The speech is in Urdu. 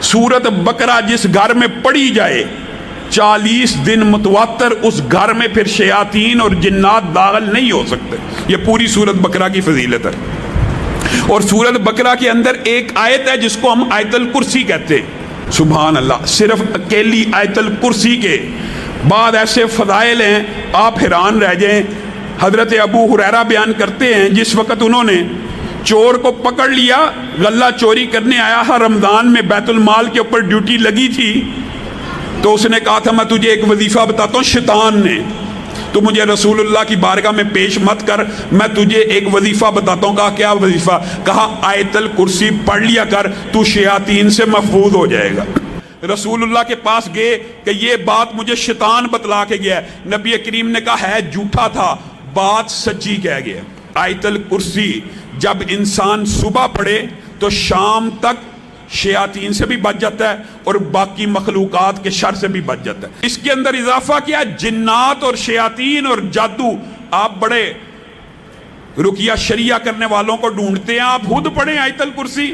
سورت بقرہ جس گھر میں پڑھی جائے 40 دن متواتر اس گھر میں پھر شیاطین اور جنات داخل نہیں ہو سکتے. یہ پوری سورت بقرہ کی فضیلت ہے. اور سورت بقرہ کے اندر ایک آیت ہے جس کو ہم آیت الکرسی کہتے ہیں. سبحان اللہ, صرف اکیلی آیت الکرسی کے بعد ایسے فضائل ہیں آپ حیران رہ جائیں. حضرت ابو ہریرہ بیان کرتے ہیں جس وقت انہوں نے چور کو پکڑ لیا, غلہ چوری کرنے آیا تھا, رمضان میں بیت المال کے اوپر ڈیوٹی لگی تھی, تو اس نے کہا تھا میں تجھے ایک وظیفہ بتاتا ہوں, شیطان نے تو مجھے رسول اللہ کی بارگاہ میں پیش مت کر, میں تجھے ایک وظیفہ بتاتا ہوں. کہا کیا وظیفہ؟ کہا آیت الکرسی پڑھ لیا کر, تو شیاطین سے محفوظ ہو جائے گا. رسول اللہ کے پاس گئے کہ یہ بات مجھے شیطان بتلا کے گیا ہے. نبی کریم نے کہا ہے جھوٹا تھا, بات سچی کہہ گیا. آیت الکرسی جب انسان صبح پڑھے تو شام تک شیاطین سے بھی بچ جاتا ہے اور باقی مخلوقات کے شر سے بھی بچ جاتا ہے. اس کے اندر اضافہ کیا, جنات اور شیاطین اور جادو. آپ بڑے رقیہ شریعہ کرنے والوں کو ڈھونڈتے ہیں, آپ خود پڑھیں آیت الکرسی.